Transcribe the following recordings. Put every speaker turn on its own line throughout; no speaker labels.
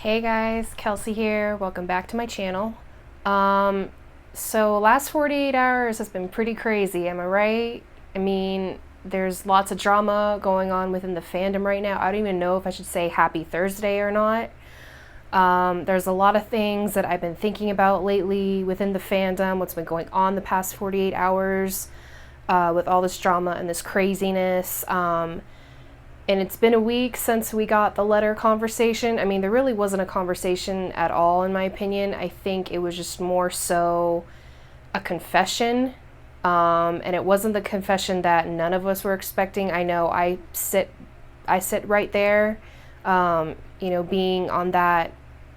Hey guys, Kelsey here. Welcome back to my channel. So last 48 hours has been pretty crazy, am I right? I mean, there's lots of drama going on within the fandom right now. I don't even know if I should say happy Thursday or not. There's a lot of things that I've been thinking about lately within the fandom, what's been going on the past 48 hours with all this drama and this craziness. And it's been a week since we got the letter conversation. I mean, there really wasn't a conversation at all, in my opinion. I think it was just more so a confession. And it wasn't the confession that none of us were expecting. I know I sit right there, being on that,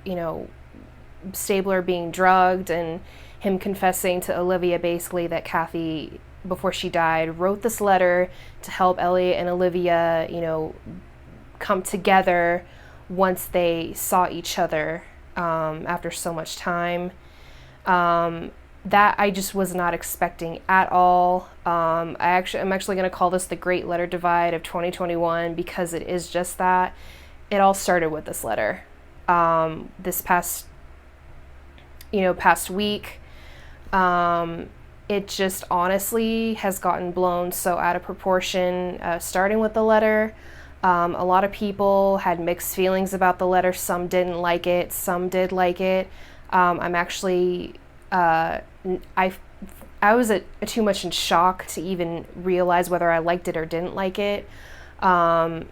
you know, Stabler being drugged and him confessing to Olivia basically that Kathy, before she died, wrote this letter to help Elliot and Olivia, come together once they saw each other after so much time. That I just was not expecting at all. I'm actually going to call this the Great Letter Divide of 2021 because it is just that. It all started with this letter. This past week. It just honestly has gotten blown so out of proportion, starting with the letter. A lot of people had mixed feelings about the letter. Some didn't like it, some did like it. I'm actually, I was too much in shock to even realize whether I liked it or didn't like it. The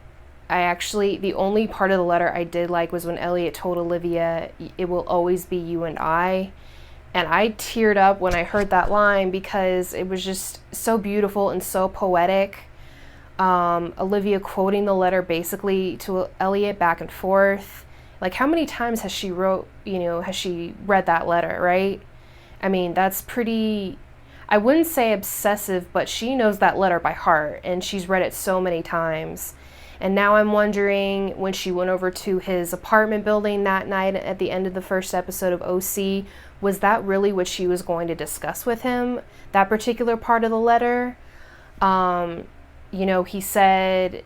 only part of the letter I did like was when Elliot told Olivia, "It will always be you and I." And I teared up when I heard that line because it was just so beautiful and so poetic. Olivia quoting the letter basically to Elliot back and forth. Like, how many times has she read that letter, right? I mean, that's pretty, I wouldn't say obsessive, but she knows that letter by heart and she's read it so many times. And now I'm wondering, when she went over to his apartment building that night at the end of the first episode of OC, was that really what she was going to discuss with him? That particular part of the letter? He said,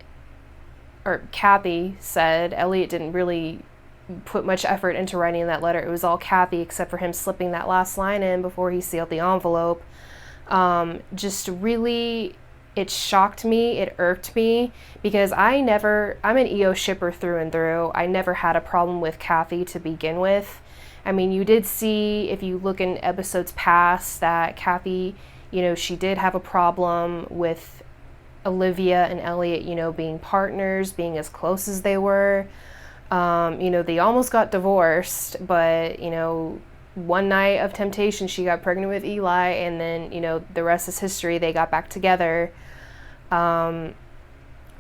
or Kathy said, Elliot didn't really put much effort into writing that letter. It was all Kathy, except for him slipping that last line in before he sealed the envelope. Just really, it shocked me, it irked me, because I'm an EO shipper through and through. I never had a problem with Kathy to begin with. I mean, you did see, if you look in episodes past, that Kathy, she did have a problem with Olivia and Elliot, being partners, being as close as they were. They almost got divorced, but, one night of temptation, she got pregnant with Eli, and then, the rest is history. They got back together.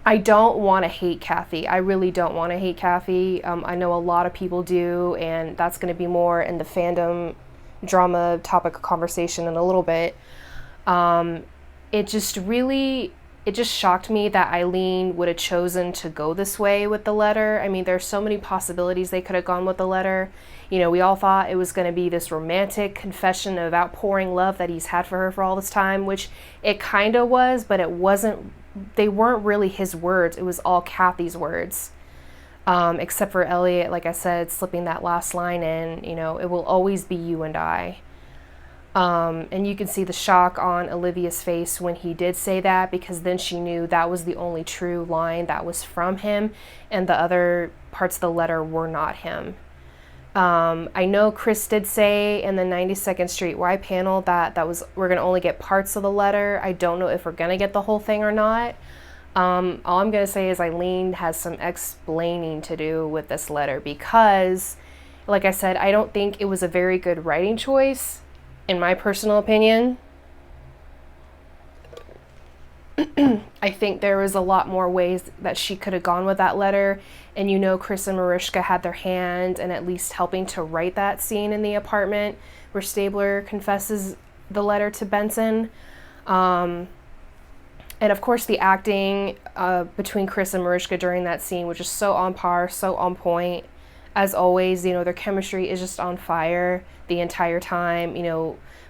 I don't want to hate Kathy. I really don't want to hate Kathy. I know a lot of people do, and that's going to be more in the fandom drama topic of conversation in a little bit. It just shocked me that Eileen would have chosen to go this way with the letter. I mean, there's so many possibilities they could have gone with the letter. We all thought it was going to be this romantic confession of outpouring love that he's had for her for all this time, which it kind of was, but it wasn't. They weren't really his words. It was all Kathy's words, except for Elliot, like I said, slipping that last line in, it will always be you and I. And you can see the shock on Olivia's face when he did say that, because then she knew that was the only true line that was from him, and the other parts of the letter were not him. I know Chris did say in the 92nd Street Y panel that we're going to only get parts of the letter. I don't know if we're going to get the whole thing or not. All I'm going to say is Eileen has some explaining to do with this letter, because, like I said, I don't think it was a very good writing choice, in my personal opinion. I think there was a lot more ways that she could have gone with that letter. And Chris and Mariska had their hand in at least helping to write that scene in the apartment where Stabler confesses the letter to Benson. And of course the acting between Chris and Mariska during that scene was just so on par, so on point. As always, their chemistry is just on fire the entire time,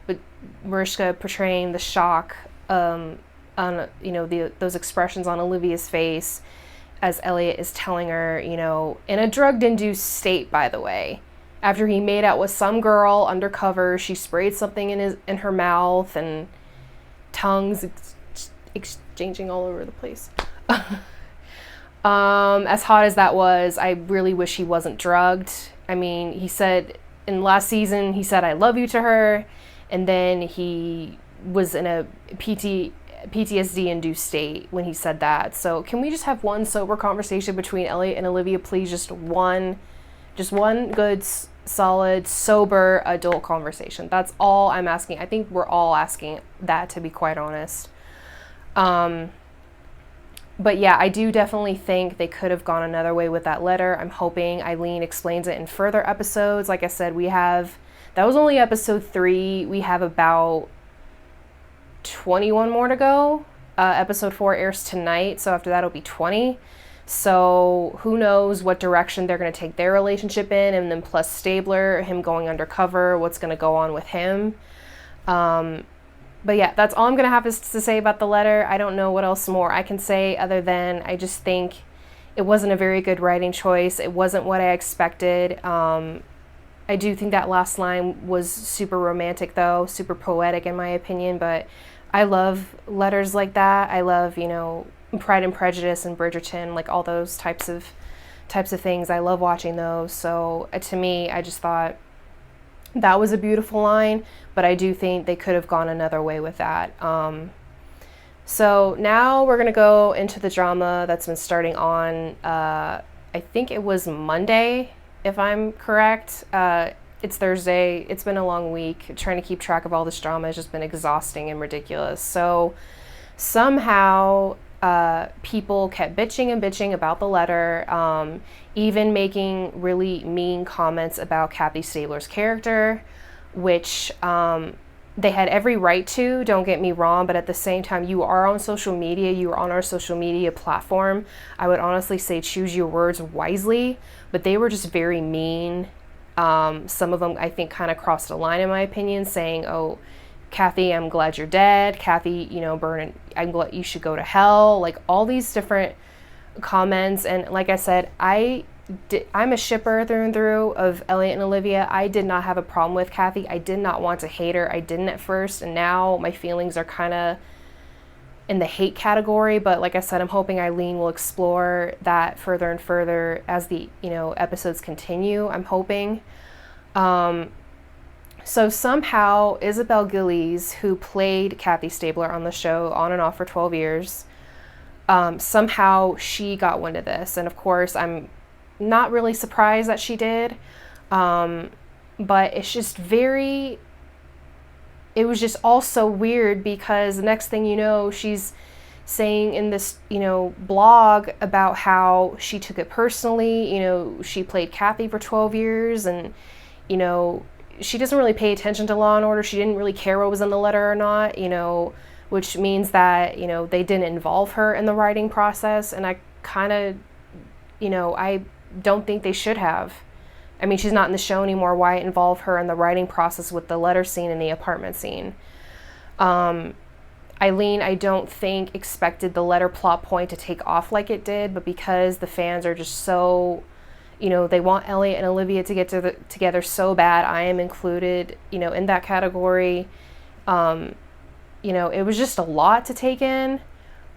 with Mariska portraying the shock on those expressions on Olivia's face, as Elliot is telling her, you know, in a drugged-induced state, by the way. After he made out with some girl undercover, she sprayed something in her mouth, and tongues exchanging all over the place. As hot as that was, I really wish he wasn't drugged. I mean, he said in last season, he said, "I love you" to her, and then he was in a PTSD-induced state when he said that. So can we just have one sober conversation between Elliot and Olivia, please? Just one good, solid, sober adult conversation. That's all I'm asking. I think we're all asking that, to be quite honest. But yeah, I do definitely think they could have gone another way with that letter. I'm hoping Eileen explains it in further episodes. Like I said, that was only episode 3. We have about 21 more to go. Episode 4 airs tonight, so after that it'll be 20. So who knows what direction they're going to take their relationship in, and then plus Stabler, him going undercover, what's going to go on with him. But yeah, that's all I'm going to have to say about the letter. I don't know what else more I can say other than I just think it wasn't a very good writing choice. It wasn't what I expected. I do think that last line was super romantic, though, super poetic in my opinion, but I love letters like that. I love, you know, Pride and Prejudice and Bridgerton, like all those types of things. I love watching those. So to me, I just thought that was a beautiful line, but I do think they could have gone another way with that. So now we're going to go into the drama that's been starting on, I think it was Monday, if I'm correct. It's Thursday. It's been a long week. Trying to keep track of all this drama has just been exhausting and ridiculous. So somehow people kept bitching about the letter, even making really mean comments about Kathy Stabler's character, which they had every right to, don't get me wrong, but at the same time, you are on social media, you are on our social media platform. I would honestly say choose your words wisely, but they were just very mean. Some of them, I think, kind of crossed the line, in my opinion, saying, "Oh, Kathy, I'm glad you're dead. Kathy, you know, I'm glad you should go to hell." Like all these different comments. And like I said, I'm a shipper through and through of Elliot and Olivia. I did not have a problem with Kathy. I did not want to hate her. I didn't at first. And now my feelings are kind of in the hate category. But like I said, I'm hoping Eileen will explore that further and further as the, you know, episodes continue. I'm hoping. So somehow Isabel Gillies, who played Kathy Stabler on the show on and off for 12 years, somehow she got wind of this. And of course, I'm not really surprised that she did. But it's just it was just all so weird, because the next thing you know, she's saying in this, you know, blog about how she took it personally. You know, she played Kathy for 12 years and, you know, she doesn't really pay attention to Law and Order. She didn't really care what was in the letter or not, you know, which means that, you know, they didn't involve her in the writing process. And I kind of, you know, I don't think they should have. I mean, she's not in the show anymore. Why involve her in the writing process with the letter scene and the apartment scene? Eileen, I don't think expected the letter plot point to take off like it did, but because the fans are just so, you know, they want Elliot and Olivia to get together so bad, I am included, you know, in that category. You know, it was just a lot to take in.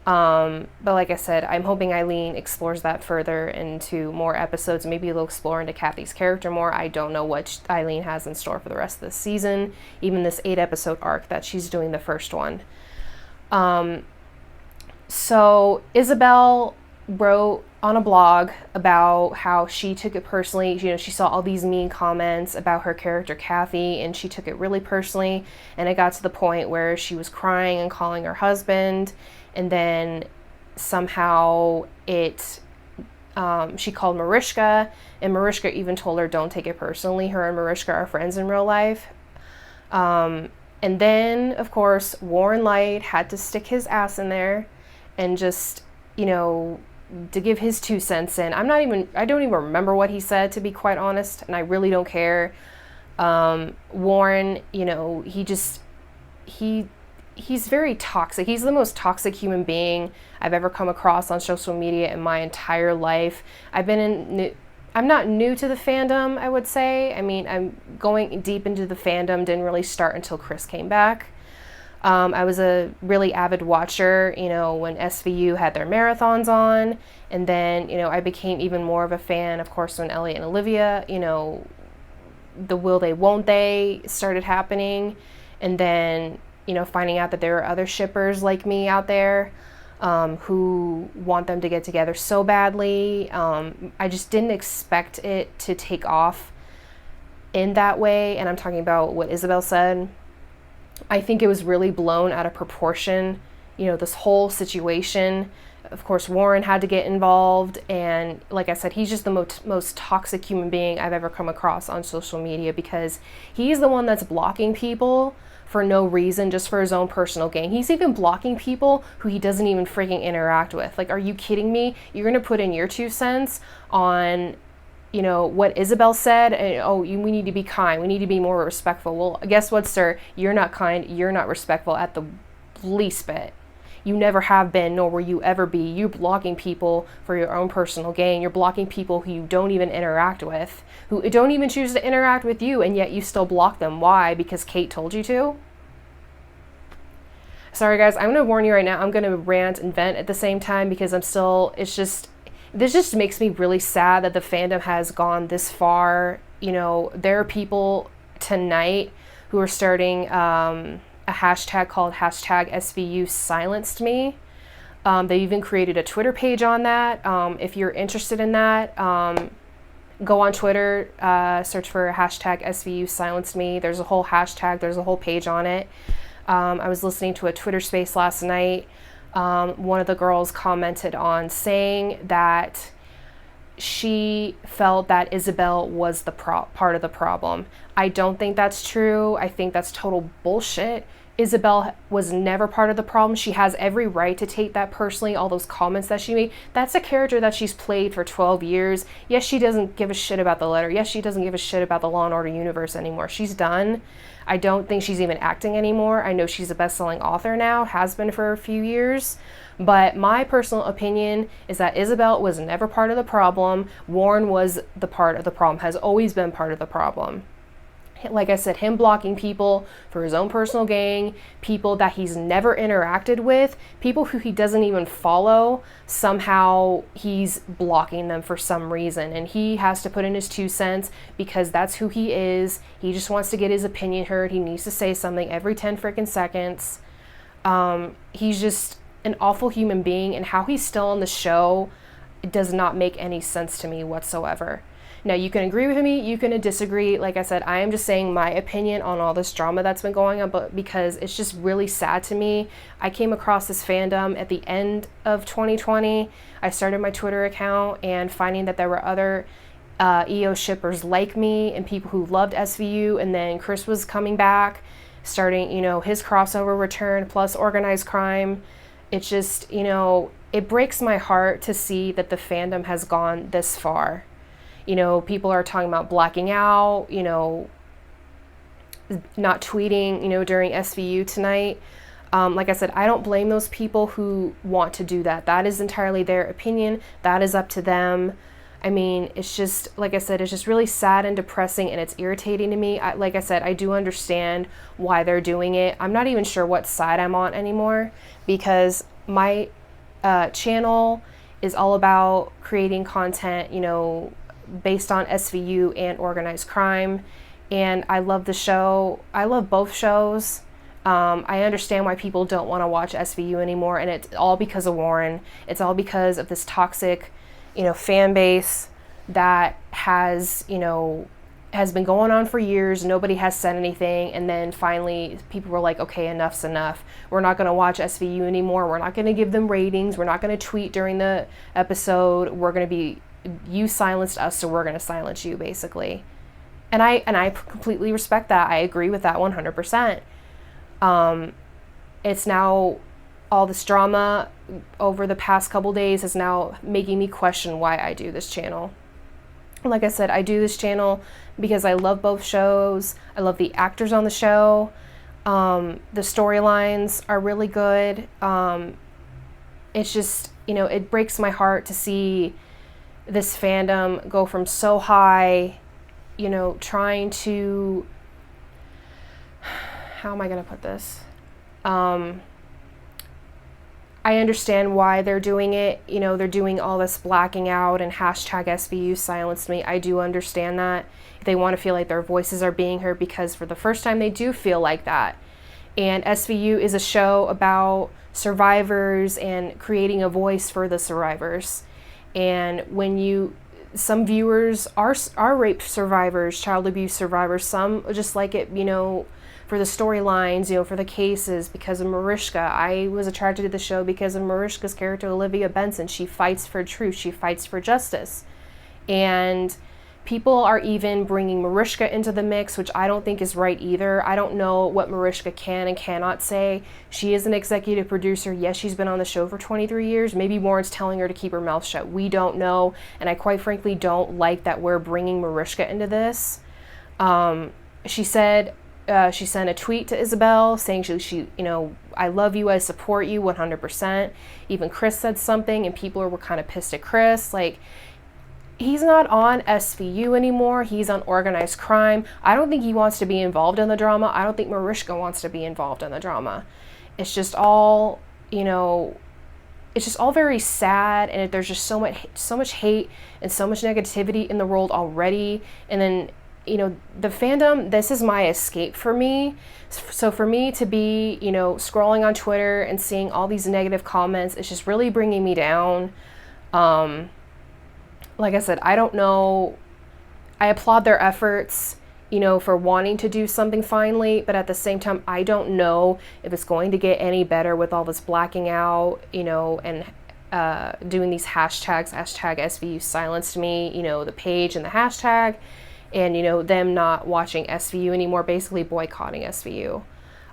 But like I said, I'm hoping Eileen explores that further into more episodes. Maybe they'll explore into Kathy's character more. I don't know what Eileen has in store for the rest of the season, even this 8-episode arc that she's doing, the first one. So Isabel wrote on a blog about how she took it personally. You know, she saw all these mean comments about her character Kathy, and she took it really personally. And it got to the point where she was crying and calling her husband. And then somehow she called Mariska, and Mariska even told her, don't take it personally. Her and Mariska are friends in real life. And then, of course, Warren Leight had to stick his ass in there and just, you know, to give his 2 cents in. I don't even remember what he said, to be quite honest, and I really don't care. Warren, you know, he he's very toxic. He's the most toxic human being I've ever come across on social media in my entire life. I'm not new to the fandom, I would say. I mean, I'm going deep into the fandom, didn't really start until Chris came back. I was a really avid watcher, when SVU had their marathons on. And then, I became even more of a fan, of course, when Elliot and Olivia, the will they, won't they started happening. And then, finding out that there are other shippers like me out there who want them to get together so badly. I just didn't expect it to take off in that way. And I'm talking about what Isabel said. I think it was really blown out of proportion, this whole situation. Of course, Warren had to get involved, and like I said, he's just the most toxic human being I've ever come across on social media, because he's the one that's blocking people for no reason, just for his own personal gain. He's even blocking people who he doesn't even freaking interact with. Like, are you kidding me? You're gonna put in your 2 cents on what Isabel said, and we need to be kind, we need to be more respectful. Well, guess what, sir? You're not kind, you're not respectful at the least bit. You never have been, nor will you ever be. You're blocking people for your own personal gain. You're blocking people who you don't even interact with, who don't even choose to interact with you, and yet you still block them. Why? Because Kate told you to? Sorry guys, I'm gonna warn you right now, I'm gonna rant and vent at the same time, because this just makes me really sad that the fandom has gone this far. There are people tonight who are starting a hashtag called #SVU silenced me. They even created a Twitter page on that. If you're interested in that, go on Twitter, search for #SVU silenced me. There's a whole hashtag, there's a whole page on it. I was listening to a Twitter space last night. One of the girls commented on saying that she felt that Isabel was the part of the problem. I don't think that's true. I think that's total bullshit. Isabel was never part of the problem. She has every right to take that personally, all those comments that she made. That's a character that she's played for 12 years. Yes, she doesn't give a shit about the letter. Yes, she doesn't give a shit about the Law & Order universe anymore. She's done. I don't think she's even acting anymore. I know she's a best-selling author now, has been for a few years. But my personal opinion is that Isabel was never part of the problem. Warren was the part of the problem, has always been part of the problem. Like I said, him blocking people for his own personal gain, people that he's never interacted with, people who he doesn't even follow, somehow he's blocking them for some reason. And he has to put in his 2 cents because that's who he is. He just wants to get his opinion heard. He needs to say something every 10 freaking seconds. He's just an awful human being, and how he's still on the show, it does not make any sense to me whatsoever. Now, you can agree with me, you can disagree. Like I said, I am just saying my opinion on all this drama that's been going on, but because it's just really sad to me. I came across this fandom at the end of 2020. I started my Twitter account, and finding that there were other EO shippers like me and people who loved SVU, and then Chris was coming back, starting, his crossover return plus organized crime. It's just, it breaks my heart to see that the fandom has gone this far. People are talking about blacking out, not tweeting, during SVU tonight. Like I said, I don't blame those people who want to do that. That is entirely their opinion. That is up to them. I mean, it's just, like I said, it's just really sad and depressing, and it's irritating to me. Like I said, I do understand why they're doing it. I'm not even sure what side I'm on anymore, because my channel is all about creating content, based on SVU and organized crime. And I love the show. I love both shows. I understand why people don't want to watch SVU anymore, and it's all because of Warren. It's all because of this toxic, fan base that has been going on for years. Nobody has said anything, and then finally people were like, okay, enough's enough. We're not going to watch SVU anymore. We're not going to give them ratings. We're not going to tweet during the episode. We're going to be, you silenced us, so we're going to silence you, basically. And I completely respect that. I agree with that 100%. It's now, all this drama over the past couple days is now making me question why I do this channel. Like I said, I do this channel because I love both shows. I love the actors on the show. The storylines are really good. It's just, it breaks my heart to see this fandom go from so high, trying to, how am I going to put this? I understand why they're doing it. They're doing all this blacking out and hashtag SVU silenced me. I do understand that. They want to feel like their voices are being heard, because for the first time they do feel like that. And SVU is a show about survivors and creating a voice for the survivors. And when some viewers are rape survivors, child abuse survivors, some just like it, for the storylines, for the cases, because of Mariska. I was attracted to the show because of Mariska's character, Olivia Benson. She fights for truth. She fights for justice. And people are even bringing Mariska into the mix, which I don't think is right either. I don't know what Mariska can and cannot say. She is an executive producer. Yes, she's been on the show for 23 years. Maybe Warren's telling her to keep her mouth shut. We don't know. And I quite frankly don't like that we're bringing Mariska into this. She said... she sent a tweet to Isabel saying she I love you, I support you 100%. Even Chris said something, and people were kind of pissed at Chris. Like, he's not on SVU anymore. He's on Organized Crime. I don't think he wants to be involved in the drama. I don't think Mariska wants to be involved in the drama. It's just all, it's just all very sad, and there's just so much hate and so much negativity in the world already. And then, the fandom, this is my escape for me. So for me to be, scrolling on Twitter and seeing all these negative comments, it's just really bringing me down. Like I said, I don't know. I applaud their efforts, for wanting to do something finally, but at the same time, I don't know if it's going to get any better with all this blacking out, and doing these hashtags, hashtag SVU silenced me, the page and the hashtag. And, them not watching SVU anymore, basically boycotting SVU.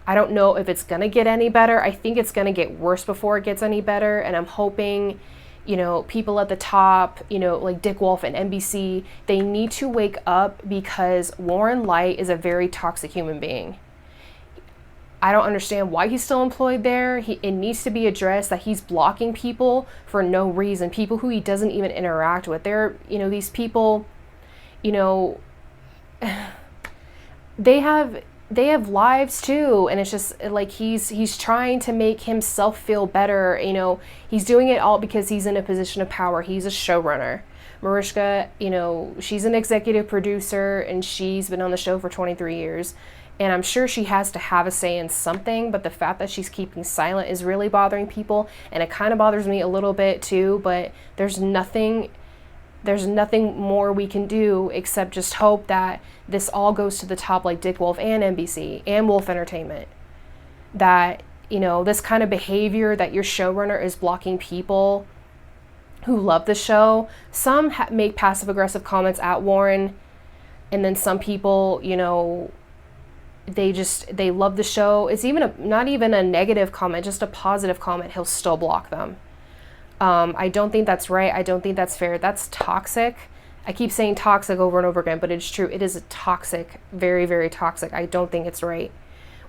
I don't know if it's going to get any better. I think it's going to get worse before it gets any better. And I'm hoping, people at the top, like Dick Wolf and NBC, they need to wake up, because Warren Leight is a very toxic human being. I don't understand why he's still employed there. It needs to be addressed that he's blocking people for no reason, people who he doesn't even interact with. They're, these people, they have lives too, and it's just like he's trying to make himself feel better. He's doing it all because he's in a position of power. He's a showrunner. Mariska, she's an executive producer, and she's been on the show for 23 years, and I'm sure she has to have a say in something, but the fact that she's keeping silent is really bothering people, and it kind of bothers me a little bit too. But there's nothing more we can do except just hope that this all goes to the top, like Dick Wolf and NBC and Wolf Entertainment. That, this kind of behavior that your showrunner is blocking people who love the show. Some make passive-aggressive comments at Warren, and then some people, they love the show. It's not even a negative comment, just a positive comment. He'll still block them. I don't think that's right. I don't think that's fair. That's toxic. I keep saying toxic over and over again, but it's true. It is a toxic, very, very toxic. I don't think it's right.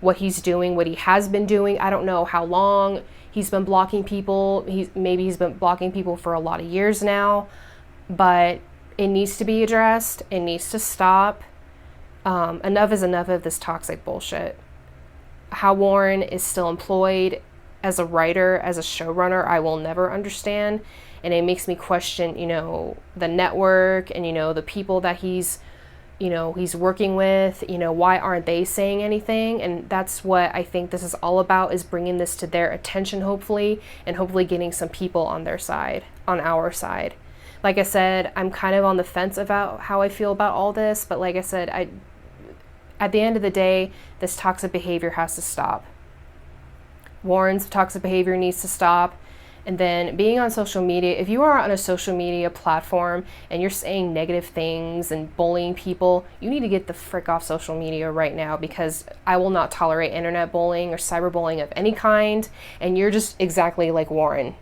What he's doing, what he has been doing, I don't know how long he's been blocking people. Maybe he's been blocking people for a lot of years now, but it needs to be addressed. It needs to stop. Enough is enough of this toxic bullshit. How Warren is still employed as a writer, as a showrunner, I will never understand. And it makes me question, the network and, the people that he's working with, why aren't they saying anything? And that's what I think this is all about, is bringing this to their attention, hopefully, and hopefully getting some people on their side, on our side. Like I said, I'm kind of on the fence about how I feel about all this, but like I said, at the end of the day, this toxic behavior has to stop. Warren's toxic behavior needs to stop. And then being on social media, if you are on a social media platform and you're saying negative things and bullying people, you need to get the frick off social media right now, because I will not tolerate internet bullying or cyberbullying of any kind. And you're just exactly like Warren.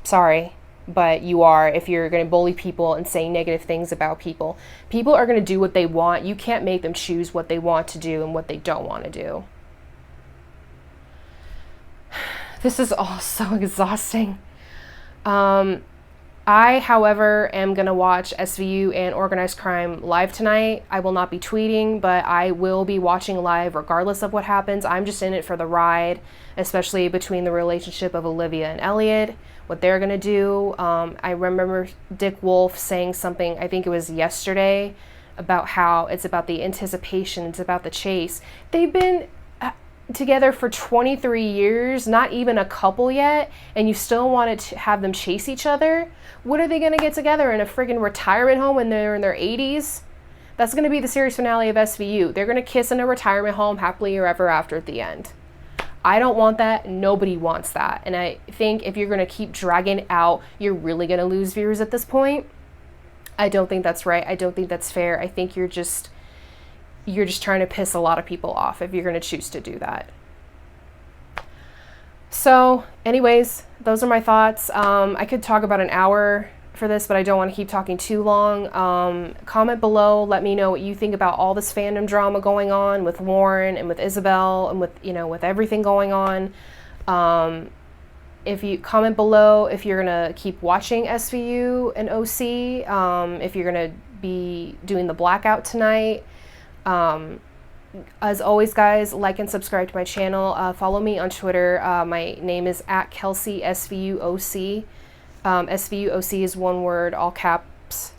Sorry, but you are. If you're going to bully people and say negative things about people, people are going to do what they want. You can't make them choose what they want to do and what they don't want to do. This is all so exhausting. I, however, am going to watch SVU and Organized Crime live tonight. I will not be tweeting, but I will be watching live regardless of what happens. I'm just in it for the ride, especially between the relationship of Olivia and Elliot, what they're going to do. I remember Dick Wolf saying something, I think it was yesterday, about how it's about the anticipation, it's about the chase. They've been together for 23 years, not even a couple yet, and you still wanted to have them chase each other? What are they going to get together in a friggin' retirement home when they're in their 80s? That's going to be the series finale of SVU. They're going to kiss in a retirement home happily ever after at the end. I don't want that. Nobody wants that. And I think if you're going to keep dragging it out, you're really going to lose viewers at this point. I don't think that's right. I don't think that's fair. I think you're just trying to piss a lot of people off if you're going to choose to do that. So anyways, those are my thoughts. I could talk about an hour for this, but I don't want to keep talking too long. Comment below, let me know what you think about all this fandom drama going on with Warren and with Isabel and with, with everything going on. If you comment below if you're going to keep watching SVU and OC, if you're going to be doing the blackout tonight. As always, guys, like and subscribe to my channel. Follow me on Twitter. My name is @KelseySVUOC. SVUOC is one word, all caps.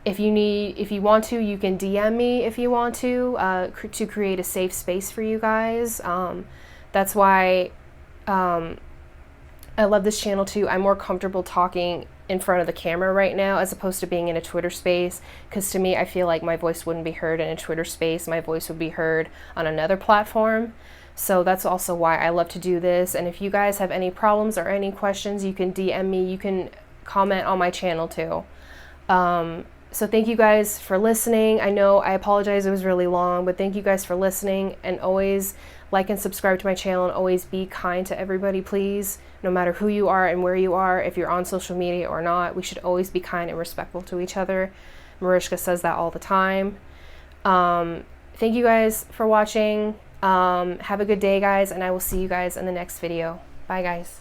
If you want to, you can DM me if you want to create a safe space for you guys. That's why I love this channel too. I'm more comfortable talking in front of the camera right now as opposed to being in a Twitter space, because to me I feel like my voice wouldn't be heard in a Twitter space. My voice would be heard on another platform. So that's also why I love to do this. And if you guys have any problems or any questions, you can DM me, you can comment on my channel too. So thank you guys for listening. I know I apologize it was really long, but thank you guys for listening, and always like and subscribe to my channel, and always be kind to everybody, please. No matter who you are and where you are, if you're on social media or not, we should always be kind and respectful to each other. Mariska says that all the time. Thank you guys for watching. Have a good day, guys, and I will see you guys in the next video. Bye, guys.